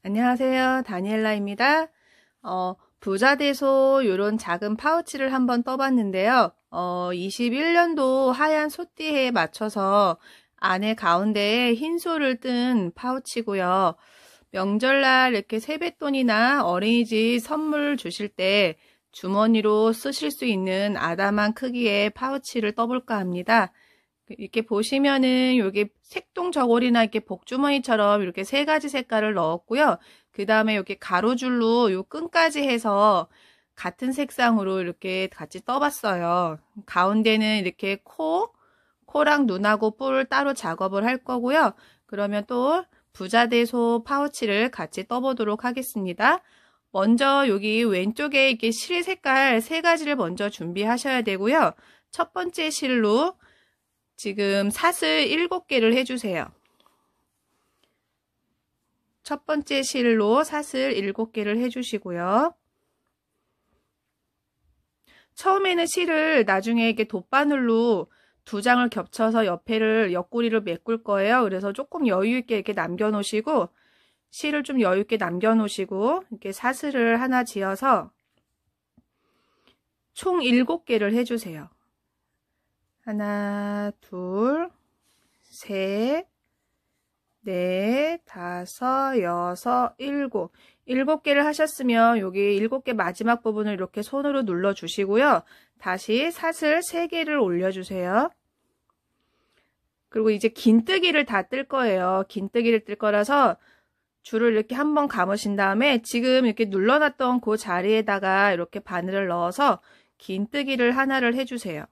안녕하세요. 다니엘라입니다. 부자대소 요런 작은 파우치를 한번 떠봤는데요. 21년도 하얀 소띠에 맞춰서 안에 가운데에 흰 소를 뜬 파우치고요. 명절날 이렇게 세뱃돈이나 어린이집 선물 주실 때 주머니로 쓰실 수 있는 아담한 크기의 파우치를 떠볼까 합니다. 이렇게 보시면은 여기 색동 저고리나 이렇게 복주머니처럼 이렇게 세 가지 색깔을 넣었고요. 그 다음에 여기 가로줄로 요 끈까지 해서 같은 색상으로 이렇게 같이 떠봤어요. 가운데는 이렇게 코랑 눈하고 뿔 따로 작업을 할 거고요. 그러면 또 부자대소 파우치를 같이 떠보도록 하겠습니다. 먼저 여기 왼쪽에 이렇게 실 색깔 세 가지를 먼저 준비하셔야 되고요. 첫 번째 실로 지금 사슬 7개를 해주세요. 첫 번째 실로 사슬 7개를 해주시고요. 처음에는 실을 나중에 이렇게 돗바늘로 2장을 겹쳐서 옆구리를 메꿀 거예요. 그래서 조금 여유있게 이렇게 남겨놓으시고, 실을 좀 여유있게 남겨놓으시고, 이렇게 사슬을 하나 지어서 총 7개를 해주세요. 하나, 둘, 셋, 넷, 다섯, 여섯, 일곱. 7개를 하셨으면 여기 7개 마지막 부분을 이렇게 손으로 눌러 주시고요. 다시 사슬 3개를 올려주세요. 그리고 이제 긴뜨기를 다 뜰 거예요. 긴뜨기를 뜰 거라서 줄을 이렇게 한번 감으신 다음에 지금 이렇게 눌러놨던 그 자리에다가 이렇게 바늘을 넣어서 긴뜨기를 하나를 해주세요.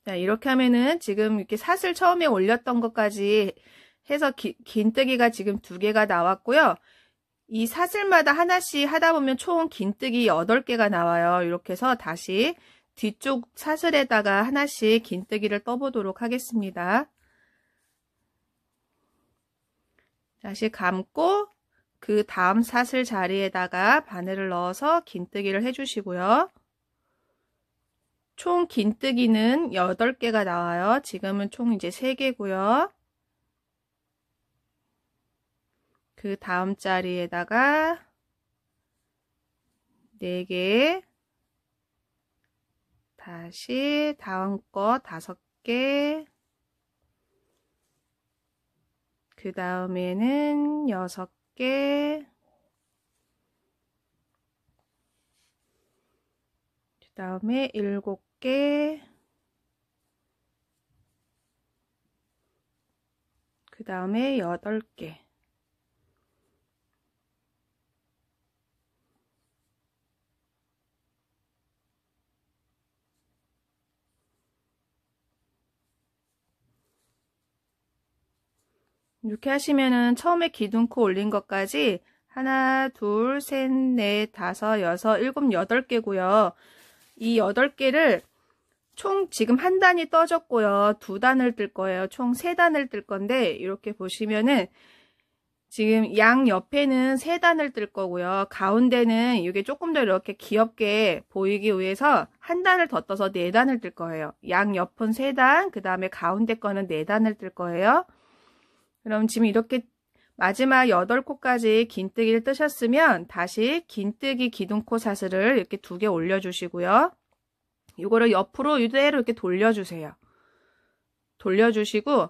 자, 이렇게 하면은 지금 이렇게 사슬 처음에 올렸던 것까지 해서 긴뜨기가 지금 2개가 나왔고요. 이 사슬마다 하나씩 하다 보면 총 긴뜨기 8개가 나와요. 이렇게 해서 다시 뒤쪽 사슬에다가 하나씩 긴뜨기를 떠보도록 하겠습니다. 다시 감고 그 다음 사슬 자리에다가 바늘을 넣어서 긴뜨기를 해주시고요. 총 긴뜨기는 8개가 나와요. 지금은 총 이제 3개고요. 그 다음 자리에다가 4개, 다시 다음 거 5개, 그 다음에는 6개, 그 다음에 7개, 그 다음에 8개. 이렇게 하시면은 처음에 기둥코 올린 것까지 하나, 둘, 셋, 넷, 다섯, 여섯, 일곱, 8개고요. 이 8개를 총 지금 한 단이 떠졌고요. 2단을 뜰 거예요. 총 3단을 뜰 건데 이렇게 보시면은 지금 양 옆에는 3단을 뜰 거고요. 가운데는 이게 조금 더 이렇게 귀엽게 보이기 위해서 한 단을 더 떠서 4단을 뜰 거예요. 양 옆은 3단, 그 다음에 가운데 거는 4단을 뜰 거예요. 그럼 지금 이렇게 마지막 8코까지 긴뜨기를 뜨셨으면 다시 긴뜨기 기둥코 사슬을 이렇게 2개 올려주시고요. 이거를 옆으로 이대로 이렇게 돌려주세요. 돌려주시고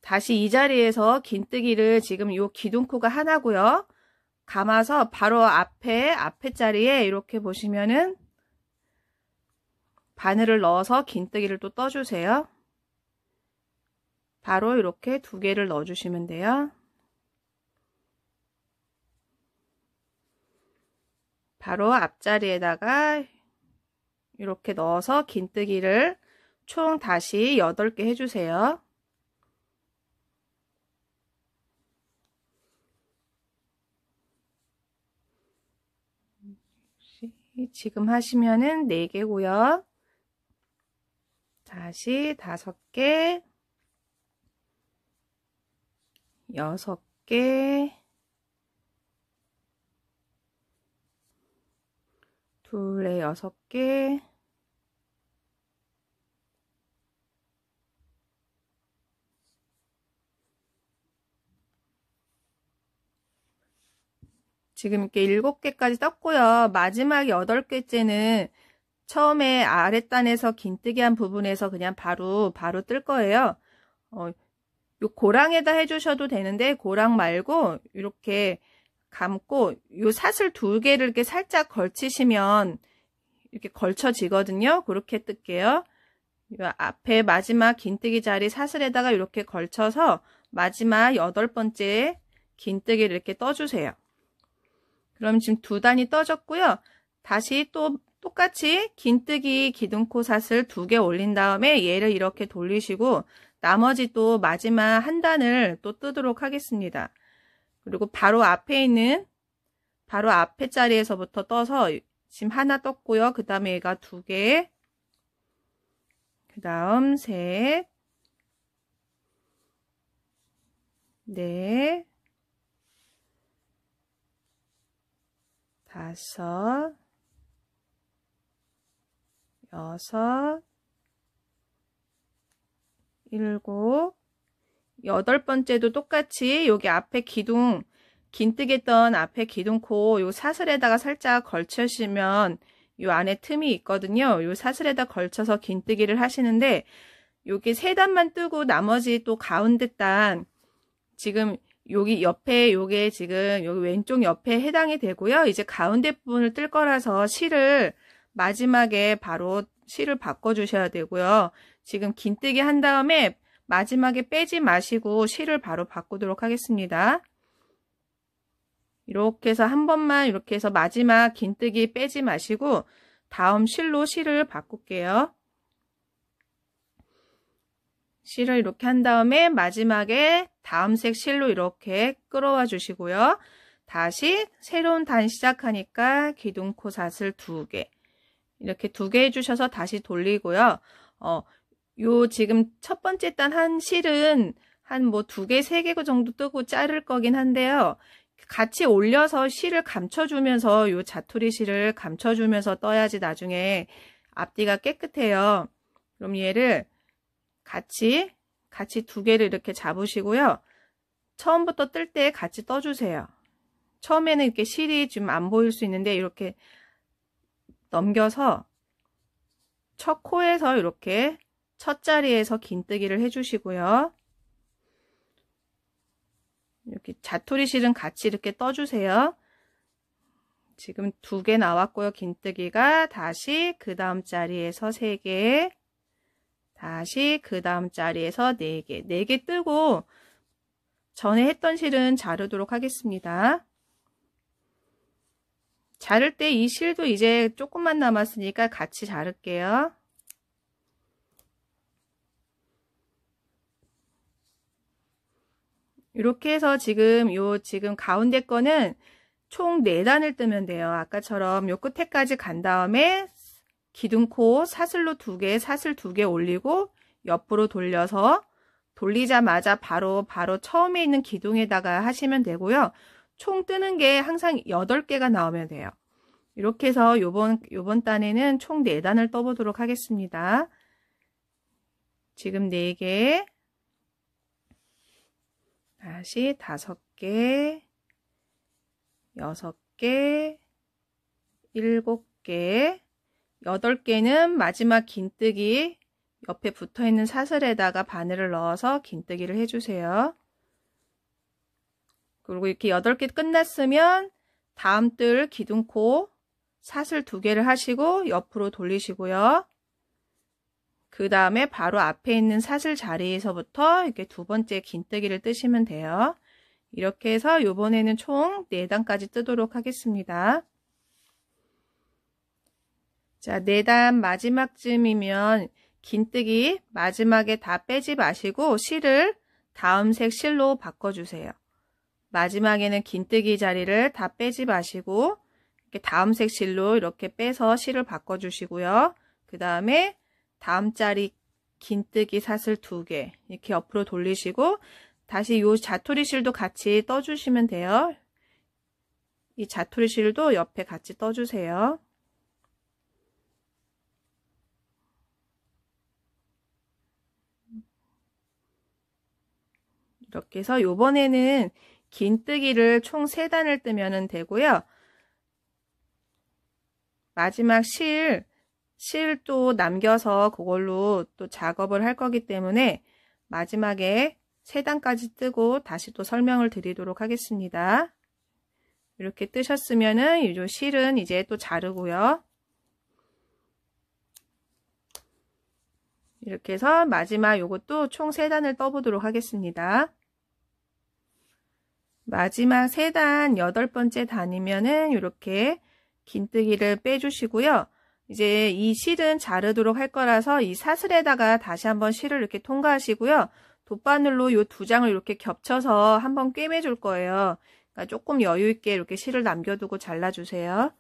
다시 이 자리에서 긴뜨기를 지금 이 기둥코가 하나고요. 감아서 바로 앞에 자리에 이렇게 보시면은 바늘을 넣어서 긴뜨기를 또 떠주세요. 바로 이렇게 2개를 넣어주시면 돼요. 바로 앞자리에다가 이렇게 넣어서 긴뜨기를 총 다시 8개 해주세요. 지금 하시면은 4개고요. 다시 5개, 6개, 둘에 6개, 지금 이렇게 7개까지 떴고요. 마지막 8개째는 처음에 아랫단에서 긴뜨기 한 부분에서 그냥 바로 뜰 거예요. 요 고랑에다 해주셔도 되는데 고랑 말고 이렇게 감고 요 사슬 2개를 이렇게 살짝 걸치시면 이렇게 걸쳐지거든요. 그렇게 뜰게요. 요 앞에 마지막 긴뜨기 자리 사슬에다가 이렇게 걸쳐서 마지막 8번째 긴뜨기를 이렇게 떠주세요. 그럼 지금 2단이 떠졌고요. 다시 또 똑같이 긴뜨기 기둥코 사슬 2개 올린 다음에 얘를 이렇게 돌리시고 나머지 또 마지막 한 단을 또 뜨도록 하겠습니다. 그리고 바로 앞에 있는 바로 앞에 자리에서부터 떠서 지금 하나 떴고요. 그 다음에 얘가 2개, 그 다음 셋, 넷, 다섯, 여섯, 일곱, 8번째도 똑같이 여기 앞에 기둥 긴뜨기 했던 앞에 기둥코 요 사슬에다가 살짝 걸치시면 요 안에 틈이 있거든요. 요 사슬에다 걸쳐서 긴뜨기를 하시는데 여기 3단만 뜨고 나머지 또 가운데 단 지금 여기 옆에 요게 지금 여기 왼쪽 옆에 해당이 되고요. 이제 가운데 부분을 뜰 거라서 실을 마지막에 바로 실을 바꿔 주셔야 되고요. 지금 긴뜨기 한 다음에 마지막에 빼지 마시고 실을 바로 바꾸도록 하겠습니다. 이렇게 해서 한 번만 이렇게 해서 마지막 긴뜨기 빼지 마시고 다음 실로 실을 바꿀게요. 실을 이렇게 한 다음에 마지막에 다음 색 실로 이렇게 끌어와 주시고요. 다시 새로운 단 시작하니까 기둥코 사슬 2개 이렇게 2개 해주셔서 다시 돌리고요. 요 지금 첫 번째 단 한 실은 한 뭐 2개, 3개 정도 뜨고 자를 거긴 한데요. 같이 올려서 실을 감춰주면서 요 자투리 실을 감춰주면서 떠야지 나중에 앞뒤가 깨끗해요. 그럼 얘를 같이 2개를 이렇게 잡으시고요. 처음부터 뜰 때 같이 떠주세요. 처음에는 이렇게 실이 좀 안 보일 수 있는데 이렇게 넘겨서 첫 코에서 이렇게 첫 자리에서 긴뜨기를 해주시고요. 이렇게 자투리 실은 같이 이렇게 떠주세요. 지금 2개 나왔고요. 긴뜨기가 다시 그 다음 자리에서 3개, 다시 그 다음 자리에서 4개, 4개 뜨고 전에 했던 실은 자르도록 하겠습니다. 자를 때 이 실도 이제 조금만 남았으니까 같이 자를게요. 이렇게 해서 지금 지금 가운데 거는 총 4단을 뜨면 돼요. 아까처럼 요 끝에까지 간 다음에 기둥코 사슬로 2개, 사슬 2개 올리고 옆으로 돌려서 돌리자마자 바로 처음에 있는 기둥에다가 하시면 되고요. 총 뜨는 게 항상 8개가 나오면 돼요. 이렇게 해서 요번 단에는 총 4단을 떠보도록 하겠습니다. 지금 4개, 다시 5개, 6개, 7개, 8개는 마지막 긴뜨기 옆에 붙어있는 사슬에다가 바늘을 넣어서 긴뜨기를 해주세요. 그리고 이렇게 8개 끝났으면 다음 뜰 기둥코 사슬 2개를 하시고 옆으로 돌리시고요. 그 다음에 바로 앞에 있는 사슬 자리에서부터 이렇게 2번째 긴뜨기를 뜨시면 돼요. 이렇게 해서 이번에는 총 4단까지 뜨도록 하겠습니다. 자, 4단 마지막쯤이면 긴뜨기 마지막에 다 빼지 마시고 실을 다음 색 실로 바꿔주세요. 마지막에는 긴뜨기 자리를 다 빼지 마시고 이렇게 다음 색 실로 이렇게 빼서 실을 바꿔주시고요. 그 다음에 다음 자리 긴뜨기 사슬 2개 이렇게 옆으로 돌리시고 다시 요 자투리 실도 같이 떠주시면 돼요. 이 자투리 실도 옆에 같이 떠주세요. 이렇게 해서 요번에는 긴뜨기를 총 3단을 뜨면 되고요. 마지막 실도 남겨서 그걸로 또 작업을 할 거기 때문에 마지막에 3단까지 뜨고 다시 또 설명을 드리도록 하겠습니다. 이렇게 뜨셨으면은 이 실은 이제 또 자르고요. 이렇게 해서 마지막 요것도 총 3단을 떠보도록 하겠습니다. 마지막 3단 8번째 단이면은 이렇게 긴뜨기를 빼주시고요. 이제 이 실은 자르도록 할 거라서 이 사슬에다가 다시 한번 실을 이렇게 통과하시고요. 돗바늘로 요 2장을 이렇게 겹쳐서 한번 꿰매 줄 거예요. 그러니까 조금 여유 있게 이렇게 실을 남겨두고 잘라주세요.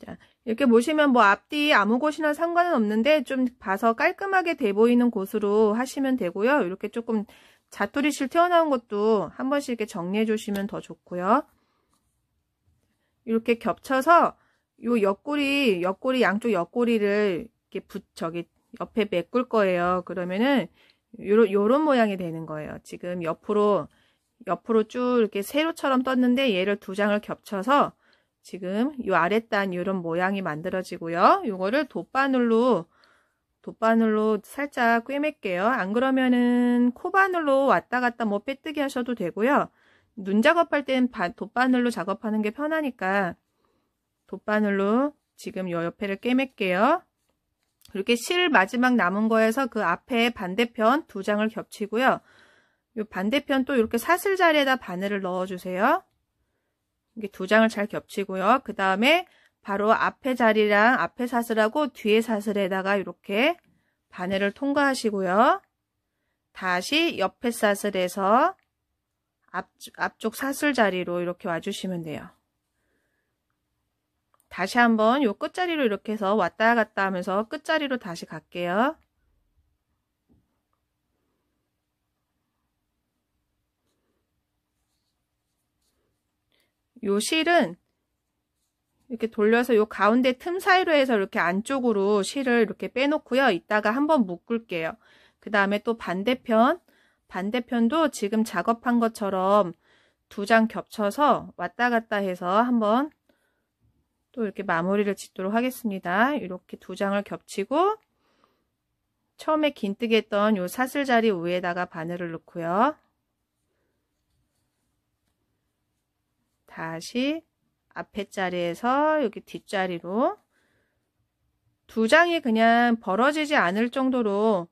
자, 이렇게 보시면 뭐 앞뒤 아무 곳이나 상관은 없는데 좀 봐서 깔끔하게 돼 보이는 곳으로 하시면 되고요. 이렇게 조금 자투리실 튀어나온 것도 한 번씩 이렇게 정리해 주시면 더 좋고요. 이렇게 겹쳐서 요 옆구리 양쪽 옆구리를 이렇게 옆에 메꿀 거예요. 그러면은 요런 모양이 되는 거예요. 지금 옆으로 쭉 이렇게 세로처럼 떴는데 얘를 2장을 겹쳐서 지금 요 아랫단 이런 모양이 만들어지고요. 요거를 돗바늘로 살짝 꿰맬게요. 안 그러면은 코바늘로 왔다 갔다 뭐 빼뜨기 하셔도 되고요. 눈 작업할 땐 돗바늘로 작업하는 게 편하니까 돗바늘로 지금 요 옆에를 꿰맬게요. 이렇게 실 마지막 남은 거에서 그 앞에 반대편 2장을 겹치고요. 요 반대편 또 이렇게 사슬 자리에다 바늘을 넣어주세요. 이게 2장을 잘 겹치고요. 그 다음에 바로 앞에 자리랑 앞에 사슬하고 뒤에 사슬에다가 이렇게 바늘을 통과하시고요. 다시 옆에 사슬에서 앞쪽 사슬 자리로 이렇게 와주시면 돼요. 다시 한번 요 끝자리로 이렇게 해서 왔다 갔다 하면서 끝자리로 다시 갈게요. 요 실은 이렇게 돌려서 요 가운데 틈 사이로 해서 이렇게 안쪽으로 실을 이렇게 빼놓고요. 이따가 한번 묶을게요. 그 다음에 또 반대편도 지금 작업한 것처럼 2장 겹쳐서 왔다 갔다 해서 한번 또 이렇게 마무리를 짓도록 하겠습니다. 이렇게 2장을 겹치고 처음에 긴뜨기 했던 요 사슬 자리 위에다가 바늘을 넣고요. 다시 앞에 자리에서 여기 뒷자리로 2장이 그냥 벌어지지 않을 정도로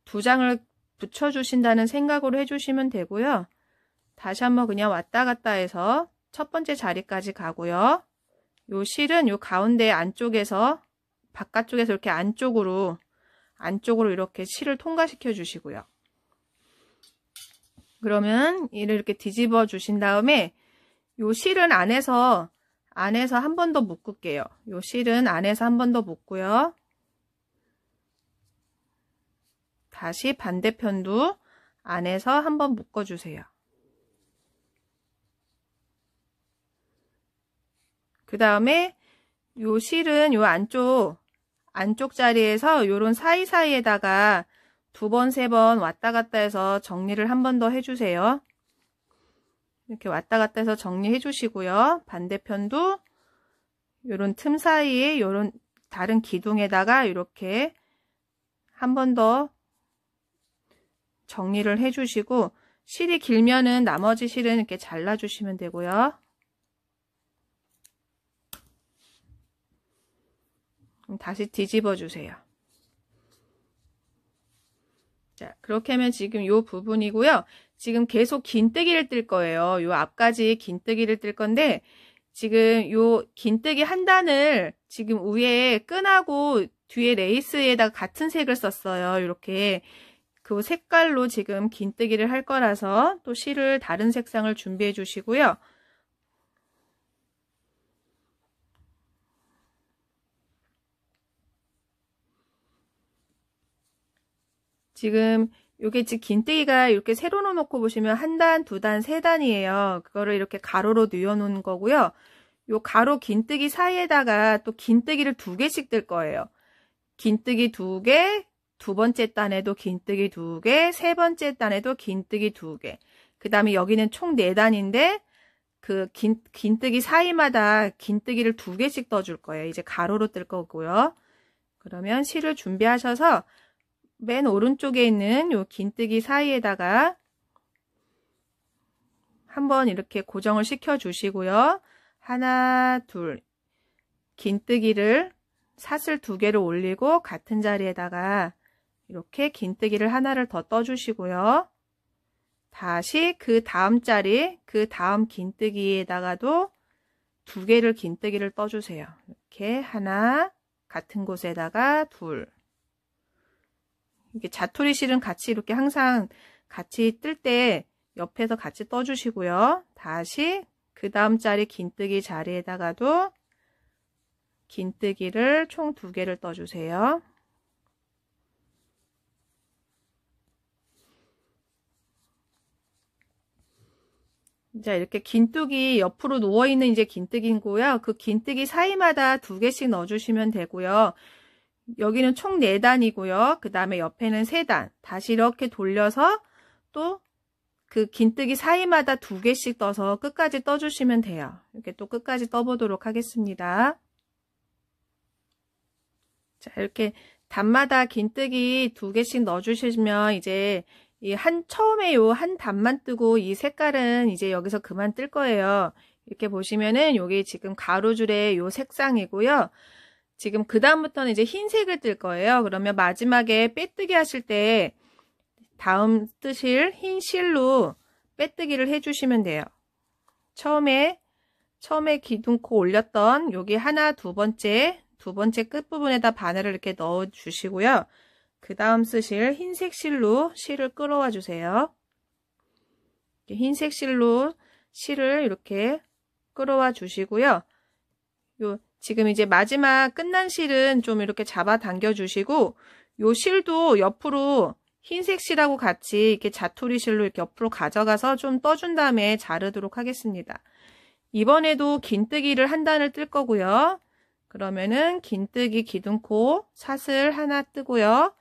2장을 붙여주신다는 생각으로 해주시면 되고요. 다시 한번 그냥 왔다 갔다 해서 첫 번째 자리까지 가고요. 요 실은 요 가운데 안쪽에서 바깥쪽에서 이렇게 안쪽으로 이렇게 실을 통과시켜 주시고요. 그러면 이를 이렇게 뒤집어 주신 다음에 요 실은 안에서 한 번 더 묶을게요. 요 실은 안에서 한 번 더 묶고요. 다시 반대편도 안에서 한 번 묶어주세요. 그 다음에 요 실은 요 안쪽 자리에서 요런 사이사이에다가 2번, 3번 왔다 갔다 해서 정리를 한 번 더 해주세요. 이렇게 왔다 갔다 해서 정리해 주시고요. 반대편도 요런 틈 사이에 요런 다른 기둥에다가 이렇게 한 번 더 정리를 해 주시고 실이 길면은 나머지 실은 이렇게 잘라 주시면 되고요. 다시 뒤집어 주세요. 자, 그렇게 하면 지금 요 부분이고요. 지금 계속 긴뜨기를 뜰 거예요. 요 앞까지 긴뜨기를 뜰 건데 지금 요 긴뜨기 한 단을 지금 위에 끈하고 뒤에 레이스에다가 같은 색을 썼어요. 이렇게 그 색깔로 지금 긴뜨기를 할 거라서 또 실을 다른 색상을 준비해 주시고요. 지금 요게 지금 긴뜨기가 이렇게 세로 놓고 보시면 1단, 2단, 3단이에요. 그거를 이렇게 가로로 뉘어 놓은 거고요. 요 가로 긴뜨기 사이에다가 또 긴뜨기를 2개씩 뜰 거예요. 긴뜨기 2개, 두 번째 단에도 긴뜨기 2개, 세 번째 단에도 긴뜨기 2개. 그 다음에 여기는 총 4단인데 그 긴뜨기 사이마다 긴뜨기를 2개씩 떠줄 거예요. 이제 가로로 뜰 거고요. 그러면 실을 준비하셔서 맨 오른쪽에 있는 요 긴뜨기 사이에다가 한번 이렇게 고정을 시켜 주시고요. 하나, 둘, 긴뜨기를 사슬 2개를 올리고 같은 자리에다가 이렇게 긴뜨기를 하나를 더 떠주시고요. 다시 그 다음 자리, 그 다음 긴뜨기에다가도 2개를 긴뜨기를 떠주세요. 이렇게 하나, 같은 곳에다가 둘. 이게 자투리 실은 같이 이렇게 항상 같이 뜰 때 옆에서 같이 떠주시고요. 다시 그 다음 자리 긴뜨기 자리에다가도 긴뜨기를 총 2개를 떠주세요. 자, 이렇게 긴뜨기 옆으로 누워있는 이제 긴뜨기고요. 그 긴뜨기 사이마다 2개씩 넣어주시면 되고요. 여기는 총 4단이고요. 그 다음에 옆에는 3단. 다시 이렇게 돌려서 또 그 긴뜨기 사이마다 2개씩 떠서 끝까지 떠주시면 돼요. 이렇게 또 끝까지 떠보도록 하겠습니다. 자, 이렇게 단마다 긴뜨기 2개씩 넣어주시면 이제 처음에 요 한 단만 뜨고 이 색깔은 이제 여기서 그만 뜰 거예요. 이렇게 보시면은 여기 지금 가로줄의 요 색상이고요. 지금 그 다음부터는 이제 흰색을 뜰 거예요. 그러면 마지막에 빼뜨기 하실 때 다음 뜨실 흰 실로 빼뜨기를 해주시면 돼요. 처음에 기둥코 올렸던 여기 하나, 두 번째 끝부분에다 바늘을 이렇게 넣어 주시고요. 그 다음 쓰실 흰색 실로 실을 끌어와 주세요. 흰색 실로 실을 이렇게 끌어와 주시고요. 지금 이제 마지막 끝난 실은 좀 이렇게 잡아 당겨 주시고 요 실도 옆으로 흰색 실하고 같이 이렇게 자투리 실로 이렇게 옆으로 가져가서 좀 떠준 다음에 자르도록 하겠습니다. 이번에도 긴뜨기를 한 단을 뜰 거고요. 그러면은 긴뜨기 기둥코 사슬 하나 뜨고요.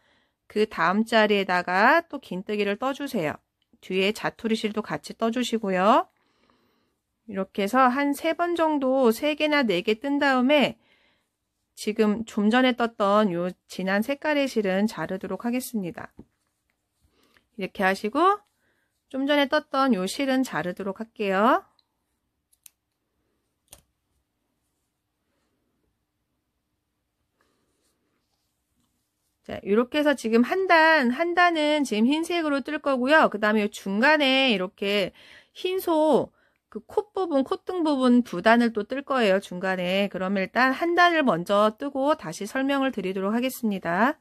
그 다음 자리에다가 또 긴뜨기를 떠주세요. 뒤에 자투리 실도 같이 떠주시고요. 이렇게 해서 한 3번 정도 3개나 4개 뜬 다음에 지금 좀 전에 떴던 요 진한 색깔의 실은 자르도록 하겠습니다. 이렇게 하시고 좀 전에 떴던 요 실은 자르도록 할게요. 자, 이렇게 해서 지금 한 단은 지금 흰색으로 뜰 거고요. 그 다음에 중간에 이렇게 흰소 그 콧등 부분 2단을 또 뜰 거예요. 중간에. 그러면 일단 한 단을 먼저 뜨고 다시 설명을 드리도록 하겠습니다.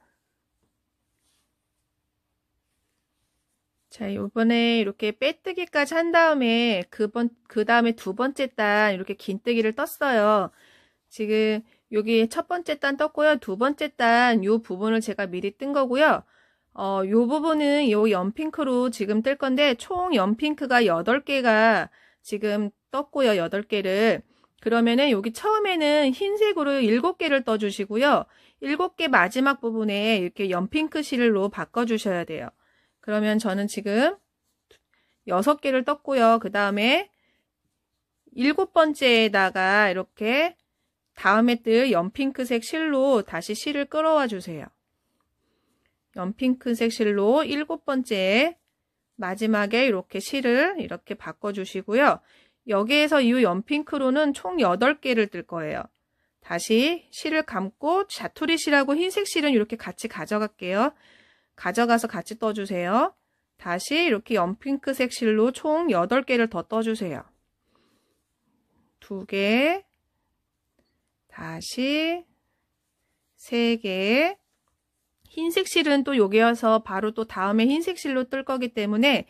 자, 이번에 이렇게 빼뜨기까지 한 다음에 그 다음에 두 번째 단 이렇게 긴뜨기를 떴어요. 지금 여기 첫 번째 단 떴고요. 두 번째 단 요 부분을 제가 미리 뜬 거고요. 요 부분은 요 연핑크로 지금 뜰 건데 총 연핑크가 8개가 지금 떴고요. 8개를. 그러면은 여기 처음에는 흰색으로 7개를 떠주시고요. 7개 마지막 부분에 이렇게 연핑크 실로 바꿔주셔야 돼요. 그러면 저는 지금 6개를 떴고요. 그 다음에 7번째에다가 이렇게 다음에 뜰 연핑크색 실로 다시 실을 끌어와 주세요. 연핑크색 실로 7번째 마지막에 이렇게 실을 이렇게 바꿔주시고요. 여기에서 이 연핑크로는 총 8개를 뜰 거예요. 다시 실을 감고 자투리 실하고 흰색 실은 이렇게 같이 가져갈게요. 가져가서 같이 떠주세요. 다시 이렇게 연핑크색 실로 총 8개를 더 떠주세요. 2개, 다시 3개. 흰색 실은 또 여기여서 바로 또 다음에 흰색 실로 뜰 거기 때문에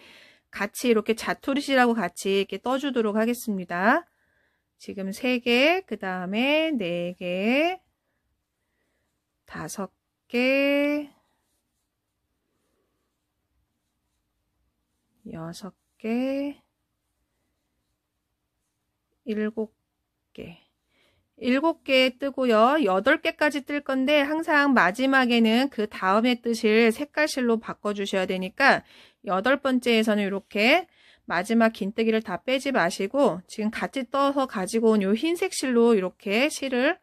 같이 이렇게 자투리 실하고 같이 이렇게 떠주도록 하겠습니다. 지금 3개, 그 다음에 4개, 5개, 6개, 7개. 7개 뜨고요. 8개까지 뜰 건데 항상 마지막에는 그 다음에 뜨실 색깔실로 바꿔주셔야 되니까 8번째에서는 이렇게 마지막 긴뜨기를 다 빼지 마시고 지금 같이 떠서 가지고 온 요 흰색 실로 이렇게 실을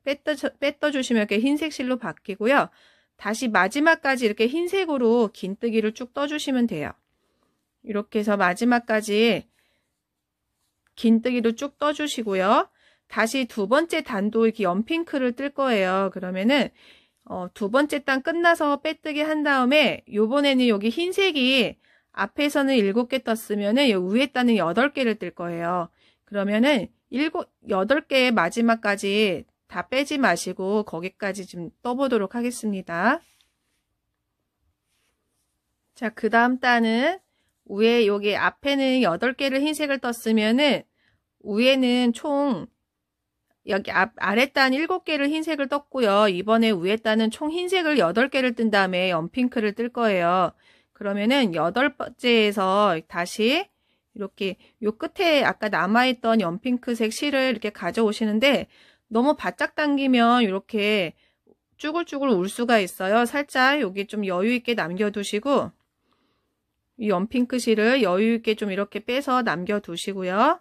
빼떠 주시면 이렇게 흰색 실로 바뀌고요. 다시 마지막까지 이렇게 흰색으로 긴뜨기를 쭉 떠주시면 돼요. 이렇게 해서 마지막까지 긴뜨기로 쭉 떠주시고요. 다시 두 번째 단도 이렇게 연핑크를 뜰 거예요. 그러면은 두 번째 단 끝나서 빼뜨기 한 다음에 요번에는 여기 흰색이 앞에서는 7개 떴으면은 요 위에 단은 8개를 뜰 거예요. 그러면은 8개의 마지막까지 다 빼지 마시고 거기까지 좀 떠보도록 하겠습니다. 자, 그 다음 단은 위에 여기 앞에는 8개를 흰색을 떴으면은 위에는 총 여기 아래 단 7개를 흰색을 떴고요. 이번에 위에 단은 총 흰색을 8개를 뜬 다음에 연핑크를 뜰 거예요. 그러면은 8번째에서 다시 이렇게 요 끝에 아까 남아있던 연핑크색 실을 이렇게 가져오시는데 너무 바짝 당기면 이렇게 쭈글쭈글 울 수가 있어요. 살짝 여기 좀 여유 있게 남겨두시고 이 연핑크 실을 여유 있게 좀 이렇게 빼서 남겨두시고요.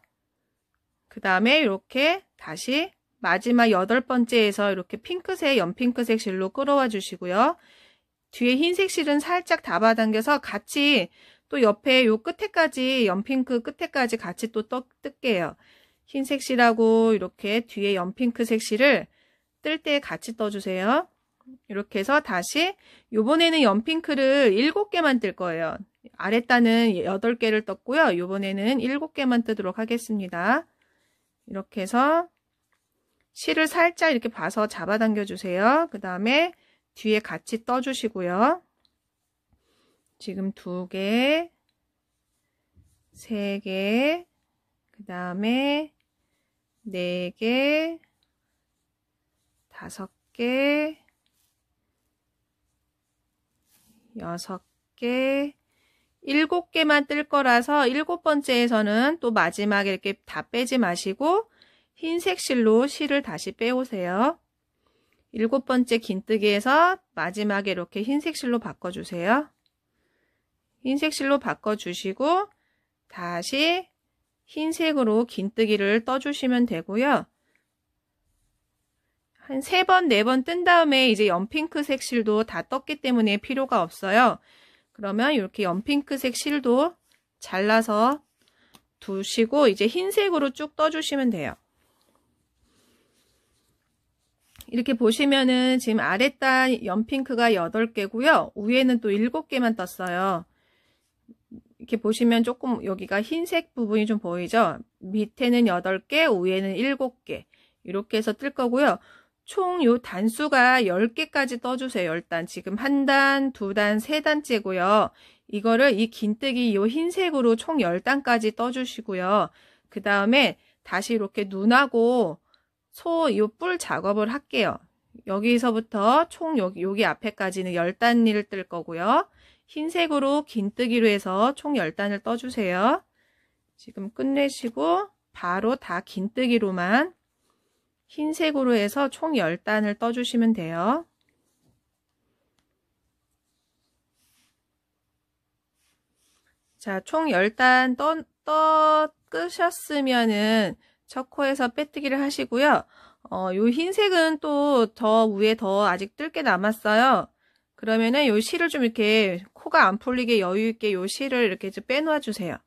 그 다음에 이렇게 다시 마지막 8번째에서 이렇게 핑크색, 연핑크색 실로 끌어와 주시고요. 뒤에 흰색 실은 살짝 잡아당겨서 같이 또 옆에 요 끝에까지, 연핑크 끝에까지 같이 또 뜰게요. 흰색 실하고 이렇게 뒤에 연핑크색 실을 뜰 때 같이 떠주세요. 이렇게 해서 다시 요번에는 연핑크를 7개만 뜰 거예요. 아랫단은 8개를 떴고요. 요번에는 7개만 뜨도록 하겠습니다. 이렇게 해서 실을 살짝 이렇게 봐서 잡아당겨 주세요. 그 다음에 뒤에 같이 떠주시고요. 지금 2개, 3개, 그 다음에 4개, 5개, 6개, 7개만 뜰 거라서 7번째에서는 또 마지막에 이렇게 다 빼지 마시고 흰색 실로 실을 다시 빼오세요. 7번째 긴뜨기에서 마지막에 이렇게 흰색 실로 바꿔주세요. 흰색 실로 바꿔주시고 다시 흰색으로 긴뜨기를 떠주시면 되고요. 한 3번, 4번 뜬 다음에 이제 연핑크색 실도 다 떴기 때문에 필요가 없어요. 그러면 이렇게 연핑크색 실도 잘라서 두시고 이제 흰색으로 쭉 떠주시면 돼요. 이렇게 보시면은 지금 아랫단 연핑크가 8개고요. 위에는 또 7개만 떴어요. 이렇게 보시면 조금 여기가 흰색 부분이 좀 보이죠? 밑에는 8개, 위에는 7개. 이렇게 해서 뜰 거고요. 총 요 단수가 10개까지 떠주세요. 10단. 지금 1단, 2단, 3단째고요. 이거를 이 긴뜨기 요 흰색으로 총 10단까지 떠주시고요. 그 다음에 다시 이렇게 눈하고 소 요 뿔 작업을 할게요. 여기서부터 총 여기 앞에까지는 10단을 뜰 거고요. 흰색으로 긴뜨기로 해서 총 10단을 떠주세요. 지금 끝내시고 바로 다 긴뜨기로만 흰색으로 해서 총 10단을 떠주시면 돼요. 자, 총 10단 끄셨으면은 첫 코에서 빼뜨기를 하시고요. 요 흰색은 또 더 위에 더 아직 뜰 게 남았어요. 그러면은 요 실을 좀 이렇게 코가 안 풀리게 여유 있게 요 실을 이렇게 좀 빼놓아 주세요.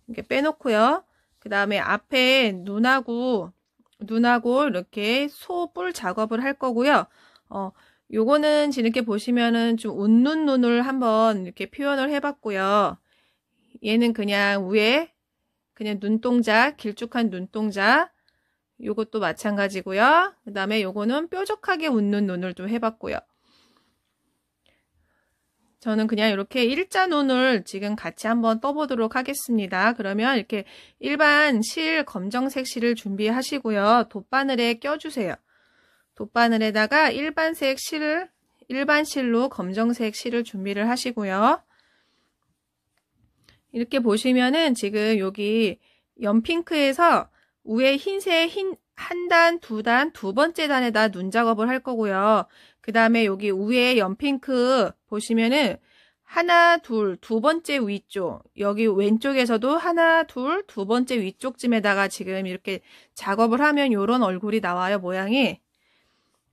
이렇게 빼놓고요. 그 다음에 앞에 눈하고 이렇게 소 뿔 작업을 할 거고요. 요거는 지금 이렇게 보시면은 좀 웃는 눈을 한번 이렇게 표현을 해봤고요. 얘는 그냥 위에 그냥 눈동자, 길쭉한 눈동자, 요것도 마찬가지고요. 그 다음에 요거는 뾰족하게 웃는 눈을 좀 해봤고요. 저는 그냥 이렇게 일자 눈을 지금 같이 한번 떠보도록 하겠습니다. 그러면 이렇게 일반 실, 검정색 실을 준비하시고요. 돗바늘에 껴주세요. 돗바늘에다가 일반 실로 검정색 실을 준비를 하시고요. 이렇게 보시면은 지금 여기 연핑크에서 위에 한 단, 두 단, 두 번째 단에다 눈 작업을 할 거고요. 그 다음에 여기 위에 연핑크 보시면은 하나, 둘, 두 번째 위쪽, 여기 왼쪽에서도 하나, 둘, 두 번째 위쪽쯤에다가 지금 이렇게 작업을 하면 요런 얼굴이 나와요, 모양이.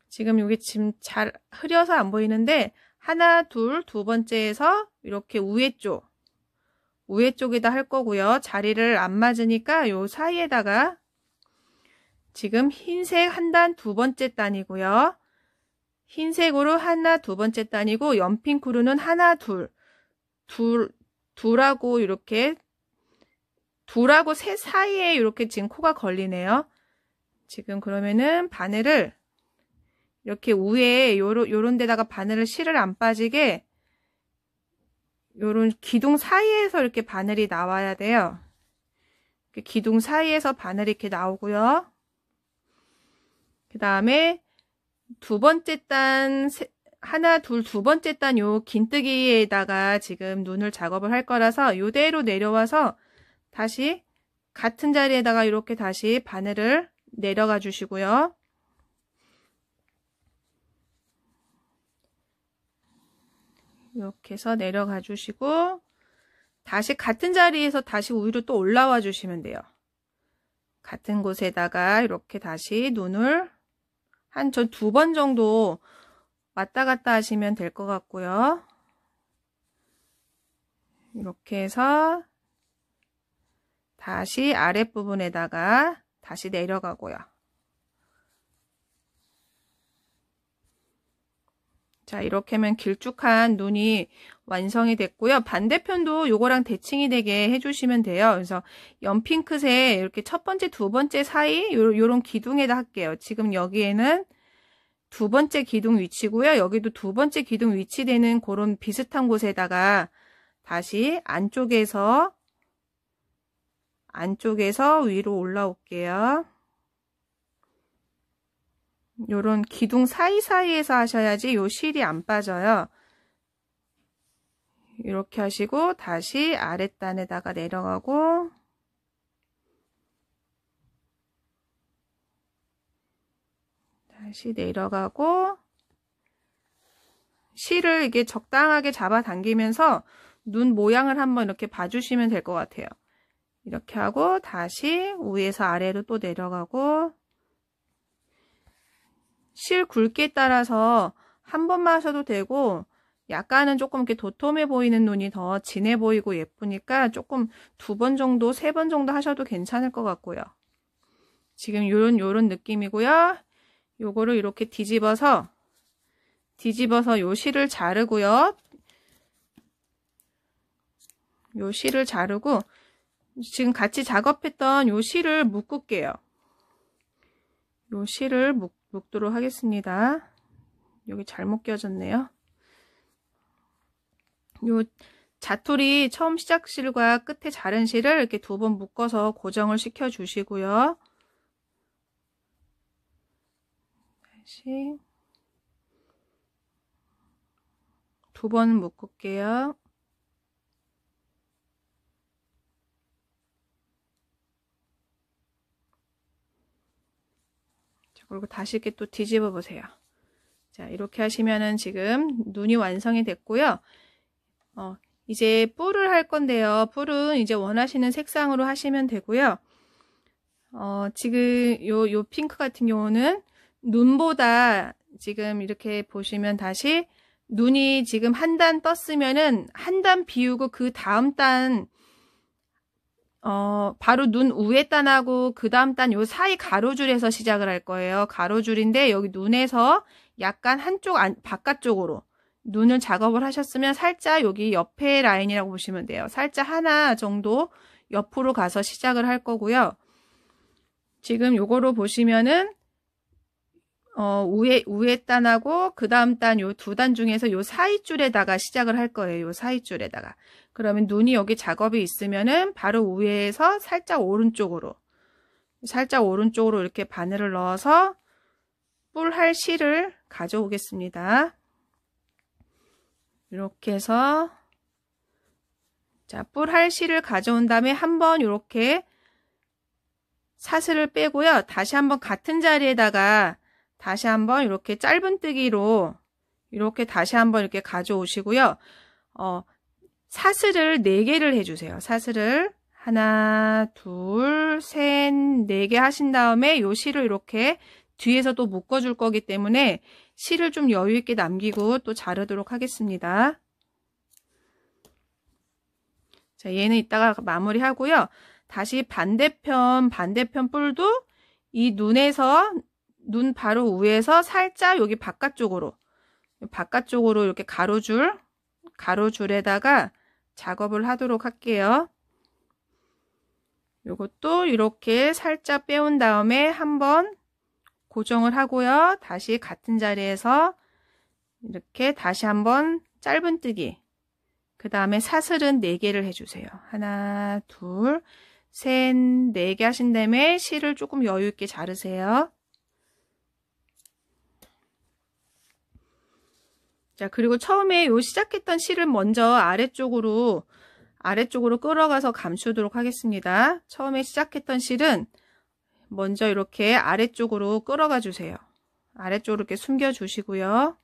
지금 여기 지금 잘 흐려서 안 보이는데 하나, 둘, 두 번째에서 이렇게 위에 쪽에다 할 거고요. 자리를 안 맞으니까 요 사이에다가 지금 흰색 한 단 두 번째 단이고요. 흰색으로 하나 두 번째 단이고 연핑크로는 하나 둘하고 이렇게 둘하고 셋 사이에 이렇게 지금 코가 걸리네요. 지금 그러면은 바늘을 이렇게 위에 요런 데다가 바늘을 실을 안 빠지게 요런 기둥 사이에서 이렇게 바늘이 나와야 돼요. 기둥 사이에서 바늘이 이렇게 나오고요. 그 다음에 두 번째 단 하나 둘 두 번째 단 요 긴뜨기에다가 지금 눈을 작업을 할 거라서 요대로 내려와서 다시 같은 자리에다가 이렇게 다시 바늘을 내려가 주시고요. 이렇게 해서 내려가 주시고 다시 같은 자리에서 다시 위로 또 올라와 주시면 돼요. 같은 곳에다가 이렇게 다시 눈을 한 전 두 번 정도 왔다 갔다 하시면 될 것 같고요. 이렇게 해서 다시 아랫부분에다가 다시 내려가고요. 자, 이렇게 하면 길쭉한 눈이 완성이 됐고요. 반대편도 요거랑 대칭이 되게 해주시면 돼요. 그래서 연핑크색 이렇게 첫 번째, 두 번째 사이 요런 기둥에다 할게요. 지금 여기에는 두 번째 기둥 위치고요. 여기도 두 번째 기둥 위치되는 그런 비슷한 곳에다가 다시 안쪽에서 위로 올라올게요. 요런 기둥 사이사이에서 하셔야지 요 실이 안 빠져요. 이렇게 하시고 다시 아랫단에다가 내려가고 다시 내려가고 실을 이게 적당하게 잡아당기면서 눈 모양을 한번 이렇게 봐주시면 될 것 같아요. 이렇게 하고 다시 위에서 아래로 또 내려가고 실 굵기에 따라서 한 번만 하셔도 되고 약간은 조금 이렇게 도톰해 보이는 눈이 더 진해 보이고 예쁘니까 조금 두 번 정도, 세 번 정도 하셔도 괜찮을 것 같고요. 지금 요런 느낌이고요. 요거를 이렇게 뒤집어서 요 실을 자르고요. 요 실을 자르고 지금 같이 작업했던 요 실을 묶을게요. 요 실을 묶도록 하겠습니다. 여기 잘못 껴졌네요. 요 자투리 처음 시작 실과 끝에 자른 실을 이렇게 두 번 묶어서 고정을 시켜 주시고요. 다시 두 번 묶을게요. 자, 그리고 다시 이렇게 또 뒤집어 보세요. 자, 이렇게 하시면은 지금 눈이 완성이 됐고요. 이제 뿔을 할 건데요. 뿔은 이제 원하시는 색상으로 하시면 되고요. 지금 요 핑크 같은 경우는 눈보다 지금 이렇게 보시면 다시 눈이 지금 한 단 떴으면은 한 단 비우고 그 다음 단 바로 눈 위에 단하고 그 다음 단 요 사이 가로줄에서 시작을 할 거예요. 가로줄인데 여기 눈에서 약간 한쪽 바깥쪽으로 눈을 작업을 하셨으면 살짝 여기 옆에 라인이라고 보시면 돼요. 살짝 하나 정도 옆으로 가서 시작을 할 거고요. 지금 요거로 보시면은 위에 단하고 그 다음 단 요 두 단 중에서 요 사이 줄에다가 시작을 할 거예요. 요 사이 줄에다가. 그러면 눈이 여기 작업이 있으면은 바로 위에서 살짝 오른쪽으로 이렇게 바늘을 넣어서 뿔 할 실을 가져오겠습니다. 이렇게 해서 자, 뿔 할 실을 가져온 다음에 한번 이렇게 사슬을 빼고요. 다시 한번 같은 자리에다가 다시 한번 이렇게 짧은뜨기로 이렇게 다시 한번 이렇게 가져오시고요. 사슬을 4개를 해주세요. 사슬을 하나, 둘, 셋, 4개 하신 다음에 요 실을 이렇게 뒤에서 또 묶어줄 거기 때문에 실을 좀 여유 있게 남기고 또 자르도록 하겠습니다. 자, 얘는 이따가 마무리 하고요. 다시 반대편 뿔도 이 눈 바로 위에서 살짝 여기 바깥쪽으로 이렇게 가로줄에다가 작업을 하도록 할게요. 요것도 이렇게 살짝 빼온 다음에 한번 고정을 하고요. 다시 같은 자리에서 이렇게 다시 한번 짧은뜨기, 그 다음에 사슬은 4개를 해주세요. 하나, 둘, 셋, 4개 하신 다음에 실을 조금 여유 있게 자르세요. 자, 그리고 처음에 요 시작했던 실을 먼저 아래쪽으로 끌어가서 감추도록 하겠습니다. 처음에 시작했던 실은 먼저 이렇게 아래쪽으로 끌어가 주세요. 아래쪽으로 이렇게 숨겨 주시고요.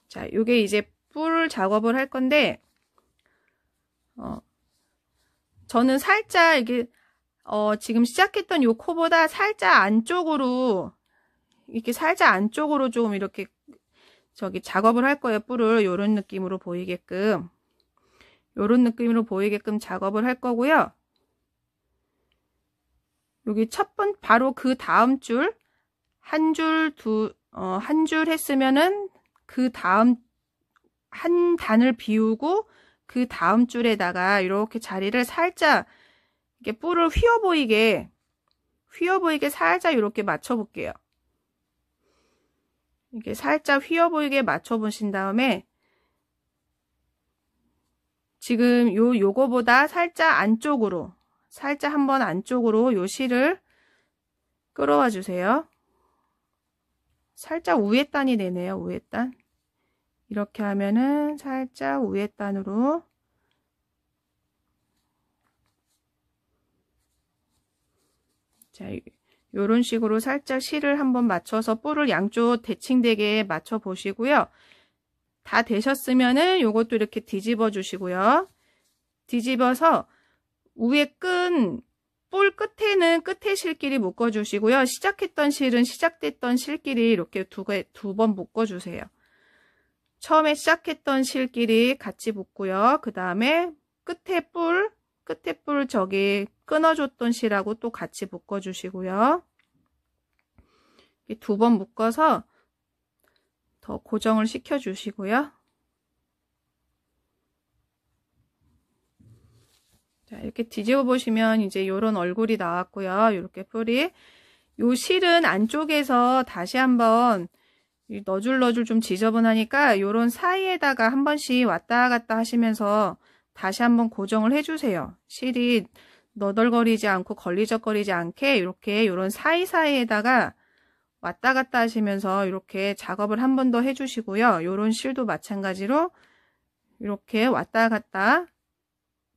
자, 요게 이제 뿔 작업을 할 건데, 저는 살짝 이게, 지금 시작했던 요 코보다 살짝 안쪽으로, 이렇게 살짝 안쪽으로 좀 이렇게, 작업을 할 거예요. 뿔을 요런 느낌으로 보이게끔. 요런 느낌으로 보이게끔 작업을 할 거고요. 여기 바로 그 다음 줄, 한 줄 했으면은 그 다음 한 단을 비우고 그 다음 줄에다가 이렇게 자리를 살짝 이렇게 뿔을 휘어 보이게 살짝 이렇게 맞춰 볼게요. 이렇게 살짝 휘어 보이게 맞춰 보신 다음에 지금 요거보다 살짝 한번 안쪽으로 요 실을 끌어와 주세요. 살짝 위에 단이 되네요. 위에 단. 이렇게 하면은 살짝 위에 단으로 자, 요런 식으로 살짝 실을 한번 맞춰서 뿔을 양쪽 대칭되게 맞춰 보시고요. 다 되셨으면은 요것도 이렇게 뒤집어 주시고요. 뒤집어서 위에 뿔 끝에는 끝에 실끼리 묶어 주시고요. 시작했던 실은 시작됐던 실끼리 이렇게 두 번 묶어 주세요. 처음에 시작했던 실끼리 같이 묶고요. 그 다음에 끝에 뿔 저기 끊어줬던 실하고 또 같이 묶어 주시고요. 2번 묶어서 더 고정을 시켜 주시고요. 자, 이렇게 뒤집어 보시면 이제 요런 얼굴이 나왔고요. 이렇게 뿔이. 요 실은 안쪽에서 다시 한번 너줄 좀 지저분하니까 요런 사이에다가 한 번씩 왔다 갔다 하시면서 다시 한번 고정을 해주세요. 실이 너덜거리지 않고 걸리적거리지 않게 이렇게 요런 사이사이에다가 왔다 갔다 하시면서 이렇게 작업을 한 번 더 해주시고요. 요런 실도 마찬가지로 이렇게 왔다 갔다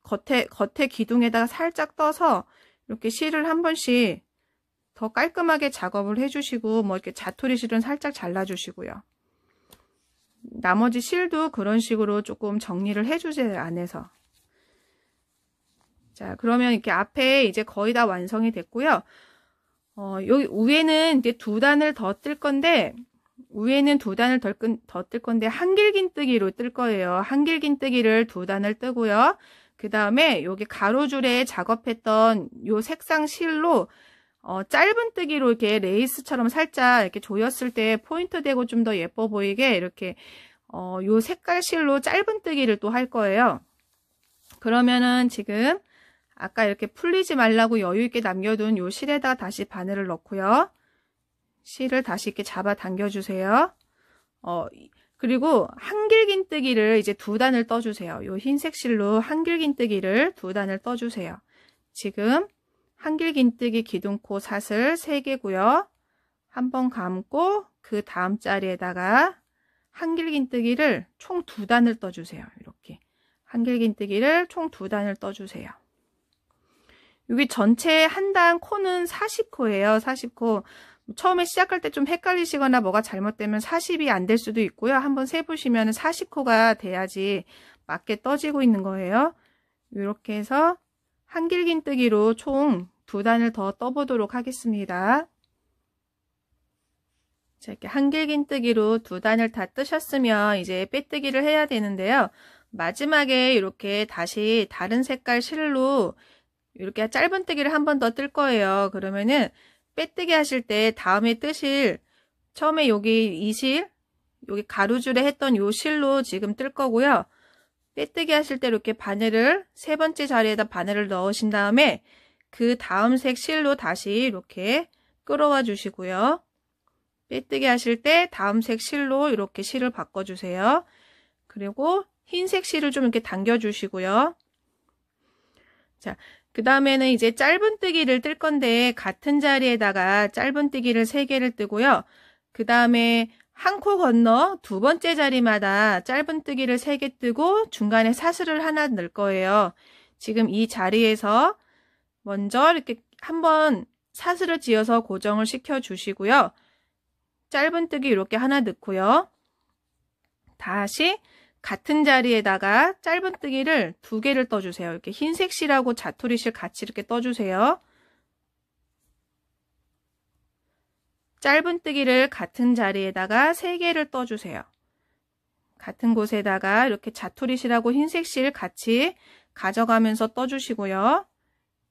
겉에 기둥에다가 살짝 떠서 이렇게 실을 한 번씩 더 깔끔하게 작업을 해주시고 뭐 이렇게 자투리 실은 살짝 잘라주시고요. 나머지 실도 그런 식으로 조금 정리를 해주세요. 안에서. 자, 그러면 이렇게 앞에 이제 거의 다 완성이 됐고요. 여기 위에는 이제 2단을 더 뜰 건데 위에는 2단을 더 뜰 건데 한길긴뜨기로 뜰 거예요. 한길긴뜨기를 2단을 뜨고요. 그 다음에 여기 가로줄에 작업했던 요 색상 실로 짧은뜨기로 이렇게 레이스처럼 살짝 이렇게 조였을 때 포인트 되고 좀 더 예뻐 보이게 이렇게 요 색깔 실로 짧은뜨기를 또 할 거예요. 그러면은 지금 아까 이렇게 풀리지 말라고 여유 있게 남겨둔 요 실에다가 다시 바늘을 넣고요. 실을 다시 이렇게 잡아 당겨 주세요. 그리고 한길긴뜨기를 이제 2단을 떠주세요. 요 흰색 실로 한길긴뜨기를 2단을 떠주세요. 지금 한길긴뜨기 기둥코 사슬 3개고요. 한번 감고 그 다음 자리에다가 한길긴뜨기를 총 2단을 떠주세요. 이렇게 한길긴뜨기를 총 2단을 떠주세요. 여기 전체 한 단 코는 40코예요. 40코. 처음에 시작할 때 좀 헷갈리시거나 뭐가 잘못되면 40이 안 될 수도 있고요. 한번 세보시면 40코가 돼야지 맞게 떠지고 있는 거예요. 이렇게 해서 한길긴뜨기로 총 2단을 더 떠보도록 하겠습니다. 자, 이렇게 한길긴뜨기로 2단을 다 뜨셨으면 이제 빼뜨기를 해야 되는데요. 마지막에 이렇게 다시 다른 색깔 실로 이렇게 짧은뜨기를 한 번 더 뜰 거예요. 그러면은 빼뜨기 하실 때 다음에 뜨실 처음에 여기 이 실, 여기 가로줄에 했던 요 실로 지금 뜰 거고요. 빼뜨기 하실 때 이렇게 바늘을 3번째 자리에다 바늘을 넣으신 다음에 그 다음 색 실로 다시 이렇게 끌어와 주시고요. 빼뜨기 하실 때 다음 색 실로 이렇게 실을 바꿔주세요. 그리고 흰색 실을 좀 이렇게 당겨 주시고요. 자, 그 다음에는 이제 짧은뜨기를 뜰 건데 같은 자리에다가 짧은뜨기를 3개를 뜨고요. 그 다음에 한 코 건너 2번째 자리마다 짧은뜨기를 3개 뜨고 중간에 사슬을 하나 넣을 거예요. 지금 이 자리에서 먼저 이렇게 한번 사슬을 지어서 고정을 시켜 주시고요. 짧은뜨기 이렇게 하나 넣고요. 다시 같은 자리에다가 짧은뜨기를 2개를 떠주세요. 이렇게 흰색 실하고 자투리 실 같이 이렇게 떠주세요. 짧은뜨기를 같은 자리에다가 3개를 떠주세요. 같은 곳에다가 이렇게 자투리 실하고 흰색 실 같이 가져가면서 떠주시고요.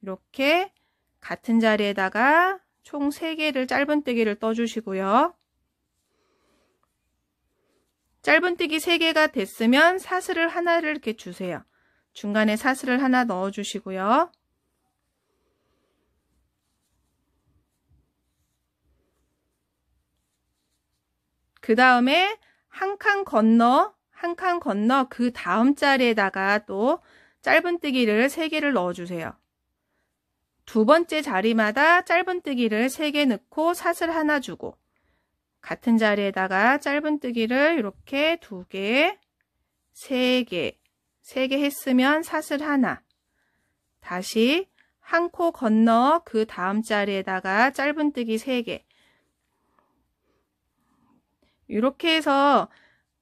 이렇게 같은 자리에다가 총 3개를 짧은뜨기를 떠주시고요. 짧은뜨기 3개가 됐으면 사슬을 하나를 이렇게 주세요. 중간에 사슬을 하나 넣어 주시고요. 그 다음에 한 칸 건너 그 다음 자리에다가 또 짧은뜨기를 3개를 넣어 주세요. 2번째 자리마다 짧은뜨기를 3개 넣고 사슬 하나 주고 같은 자리에다가 짧은뜨기를 이렇게 2개, 3개 했으면 사슬 하나. 다시 한 코 건너 그 다음 자리에다가 짧은뜨기 3개. 이렇게 해서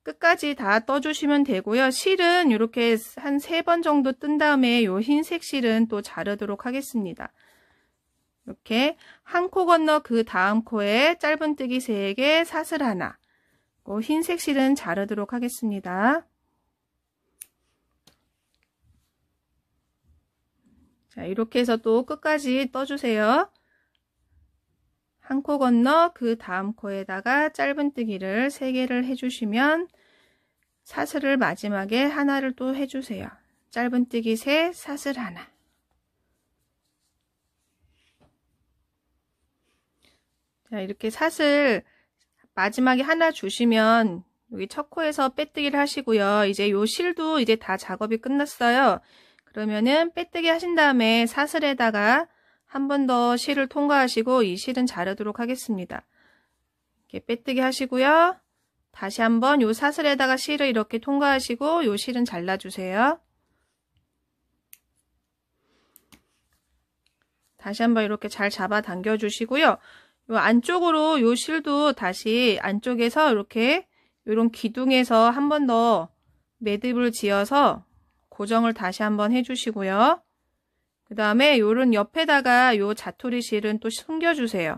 끝까지 다 떠주시면 되고요. 실은 이렇게 한 3번 정도 뜬 다음에 요 흰색 실은 또 자르도록 하겠습니다. 이렇게 한 코 건너 그 다음 코에 짧은뜨기 3개, 사슬 하나. 흰색 실은 자르도록 하겠습니다. 자, 이렇게 해서 또 끝까지 떠주세요. 한 코 건너 그 다음 코에다가 짧은뜨기를 3개를 해주시면 사슬을 마지막에 하나를 또 해주세요. 짧은뜨기 3, 사슬 하나. 자, 이렇게 사슬 마지막에 하나 주시면 여기 첫 코에서 빼뜨기를 하시고요. 이제 요 실도 이제 다 작업이 끝났어요. 그러면은 빼뜨기 하신 다음에 사슬에다가 한 번 더 실을 통과하시고 이 실은 자르도록 하겠습니다. 이렇게 빼뜨기 하시고요. 다시 한번 요 사슬에다가 실을 이렇게 통과하시고 요 실은 잘라주세요. 다시 한번 이렇게 잘 잡아 당겨 주시고요. 요 안쪽으로 요 실도 다시 안쪽에서 이렇게 요런 기둥에서 한 번 더 매듭을 지어서 고정을 다시 한번 해주시고요. 그 다음에 요런 옆에다가 요 자투리 실은 또 숨겨주세요.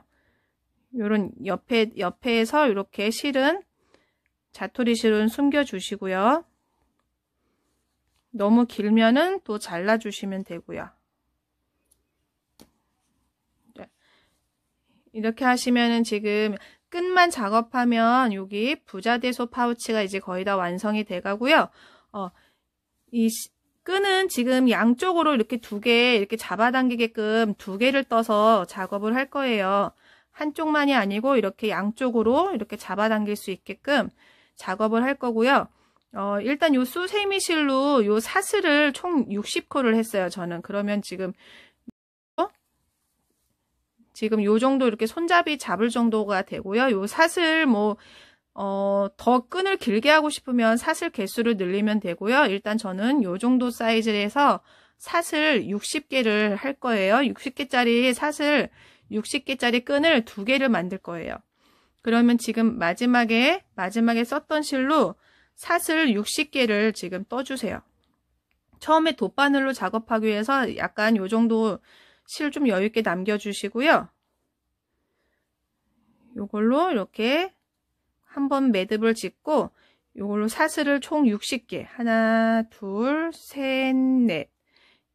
요런 옆에서 이렇게 실은 자투리 실은 숨겨주시고요. 너무 길면은 또 잘라주시면 되고요. 이렇게 하시면은 지금 끝만 작업하면 여기 부자대소 파우치가 이제 거의 다 완성이 돼 가고요. 이 끈은 지금 양쪽으로 이렇게 2개 이렇게 잡아당기게끔 2개를 떠서 작업을 할 거예요. 한쪽만이 아니고 이렇게 양쪽으로 이렇게 잡아당길 수 있게끔 작업을 할 거고요. 일단 요 수세미실로 요 사슬을 총 60코를 했어요. 저는 그러면 지금 요 정도 이렇게 손잡이 잡을 정도가 되고요. 요 사슬 더 끈을 길게 하고 싶으면 사슬 개수를 늘리면 되고요. 일단 저는 요 정도 사이즈에서 사슬 60개를 할 거예요. 60개짜리 사슬 60개짜리 끈을 2개를 만들 거예요. 그러면 지금 마지막에 썼던 실로 사슬 60개를 지금 떠주세요. 처음에 돗바늘로 작업하기 위해서 약간 요 정도 실 좀 여유 있게 남겨주시고요. 요걸로 이렇게 한번 매듭을 짓고 요걸로 사슬을 총 60개 하나 둘 셋 넷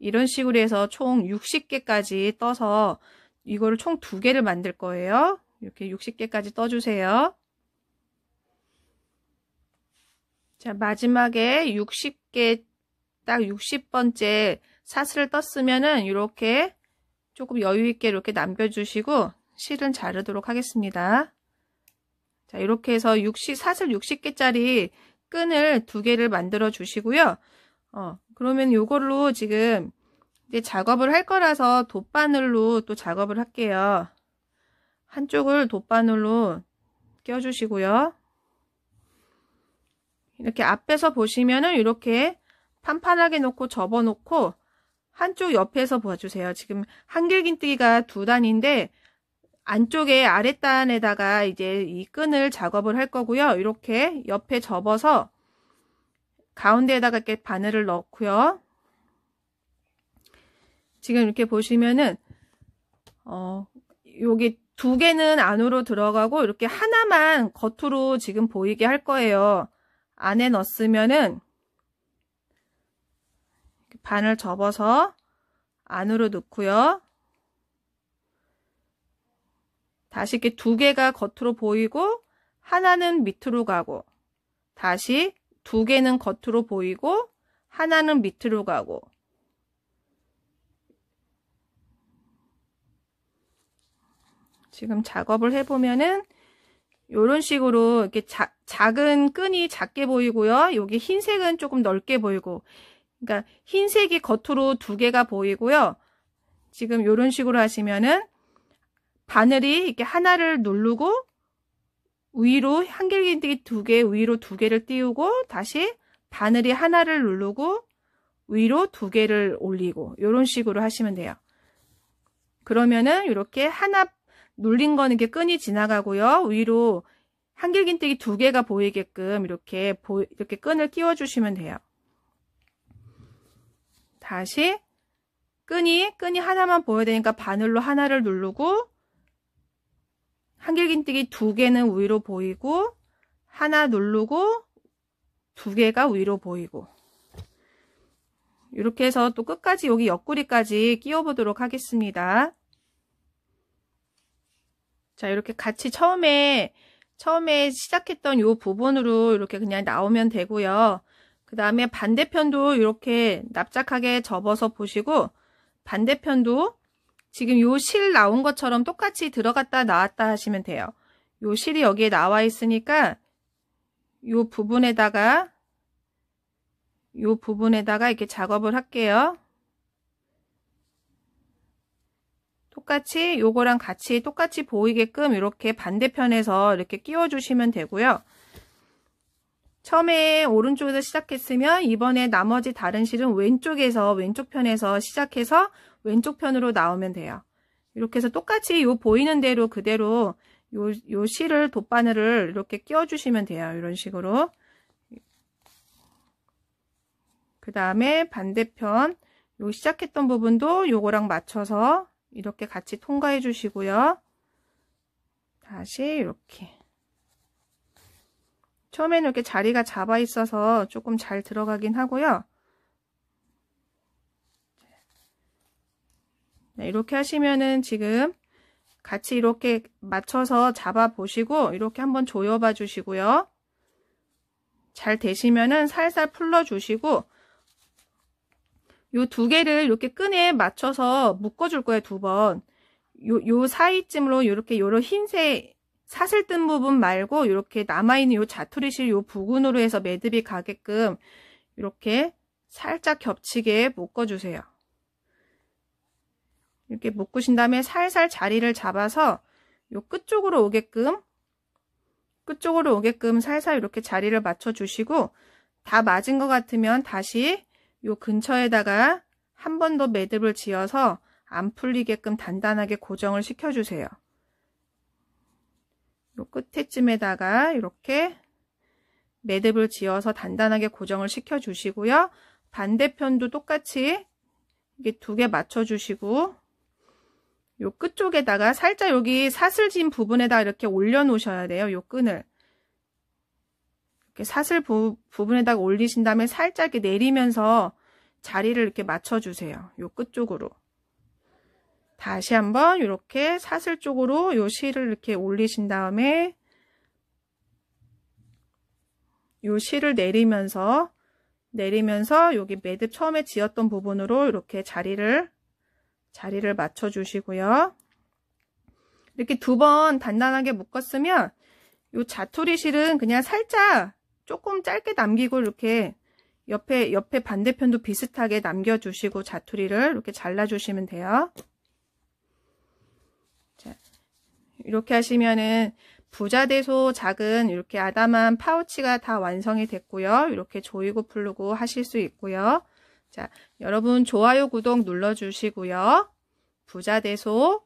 이런 식으로 해서 총 60개까지 떠서 이거를 총 2개를 만들 거예요. 이렇게 60개까지 떠주세요. 자, 마지막에 60개 딱 60번째 사슬을 떴으면은 이렇게 조금 여유 있게 이렇게 남겨주시고 실은 자르도록 하겠습니다. 자, 이렇게 해서 사슬 60개짜리 끈을 2개를 만들어 주시고요. 그러면 요걸로 지금 이제 작업을 할 거라서 돗바늘로 또 작업을 할게요. 한쪽을 돗바늘로 껴주시고요. 이렇게 앞에서 보시면은 이렇게 판판하게 놓고 접어 놓고 한쪽 옆에서 봐주세요. 지금 한길긴뜨기가 2단인데 안쪽에 아랫단에다가 이제 이 끈을 작업을 할 거고요. 이렇게 옆에 접어서 가운데에다가 이렇게 바늘을 넣고요. 지금 이렇게 보시면은 여기 2개는 안으로 들어가고 이렇게 하나만 겉으로 지금 보이게 할 거예요. 안에 넣었으면은 반을 접어서 안으로 넣고요. 다시 이렇게 2개가 겉으로 보이고 하나는 밑으로 가고 다시 2개는 겉으로 보이고 하나는 밑으로 가고 지금 작업을 해보면은 이런 식으로 이렇게 작은 끈이 작게 보이고요. 여기 흰색은 조금 넓게 보이고 그러니까 흰색이 겉으로 2개가 보이고요. 지금 이런 식으로 하시면은 바늘이 이렇게 하나를 누르고 위로 한길긴뜨기 2개 위로 2개를 띄우고 다시 바늘이 하나를 누르고 위로 2개를 올리고 이런 식으로 하시면 돼요. 그러면은 이렇게 하나 눌린 거는 이렇게 끈이 지나가고요. 위로 한길긴뜨기 2개가 보이게끔 이렇게 끈을 끼워 주시면 돼요. 다시 끈이 하나만 보여야 되니까 바늘로 하나를 누르고 한길긴뜨기 2개는 위로 보이고 하나 누르고 2개가 위로 보이고 이렇게 해서 또 끝까지 여기 옆구리까지 끼워 보도록 하겠습니다. 자, 이렇게 같이 처음에 시작했던 이 부분으로 이렇게 그냥 나오면 되고요. 그 다음에 반대편도 이렇게 납작하게 접어서 보시고 반대편도 지금 요 실 나온 것처럼 똑같이 들어갔다 나왔다 하시면 돼요. 요 실이 여기에 나와 있으니까 요 부분에다가 이렇게 작업을 할게요. 똑같이 요거랑 같이 똑같이 보이게끔 이렇게 반대편에서 이렇게 끼워 주시면 되고요. 처음에 오른쪽에서 시작했으면 이번에 나머지 다른 실은 왼쪽 편에서 시작해서 왼쪽 편으로 나오면 돼요. 이렇게 해서 똑같이 요 보이는 대로 그대로 요 실을 돗바늘을 이렇게 끼워 주시면 돼요. 이런 식으로. 그 다음에 반대편 요 시작했던 부분도 요거랑 맞춰서 이렇게 같이 통과해 주시고요. 다시 이렇게. 처음에는 이렇게 자리가 잡아 있어서 조금 잘 들어가긴 하고요. 네, 이렇게 하시면은 지금 같이 이렇게 맞춰서 잡아 보시고 이렇게 한번 조여 봐 주시고요. 잘 되시면은 살살 풀러 주시고 요 2개를 이렇게 끈에 맞춰서 묶어 줄 거예요. 2번. 요 사이쯤으로 요렇게 요런 흰색 사슬 뜬 부분 말고 이렇게 남아있는 요 자투리실 요 부분으로 해서 매듭이 가게끔 이렇게 살짝 겹치게 묶어주세요. 이렇게 묶으신 다음에 살살 자리를 잡아서 요 끝쪽으로 오게끔 끝쪽으로 오게끔 살살 이렇게 자리를 맞춰 주시고, 다 맞은 것 같으면 다시 요 근처에다가 한 번 더 매듭을 지어서 안 풀리게끔 단단하게 고정을 시켜 주세요. 요 끝에쯤에다가 이렇게 매듭을 지어서 단단하게 고정을 시켜 주시고요. 반대편도 똑같이 이게 2개 맞춰 주시고, 요 끝쪽에다가 살짝 여기 사슬진 부분에다 이렇게 올려 놓으셔야 돼요. 요 끈을 이렇게 사슬 부분에다가 올리신 다음에 살짝 이렇게 내리면서 자리를 이렇게 맞춰 주세요. 요 끝쪽으로 다시 한번 이렇게 사슬 쪽으로 요 실을 이렇게 올리신 다음에 요 실을 내리면서 여기 매듭 처음에 지었던 부분으로 이렇게 자리를 맞춰 주시고요. 이렇게 2번 단단하게 묶었으면 요 자투리 실은 그냥 살짝 조금 짧게 남기고 이렇게 옆에 반대편도 비슷하게 남겨 주시고 자투리를 이렇게 잘라 주시면 돼요. 자, 이렇게 하시면은 부자대소 작은 이렇게 아담한 파우치가 다 완성이 됐고요. 이렇게 조이고 풀고 하실 수 있고요. 자, 여러분 좋아요, 구독 눌러주시고요. 부자대소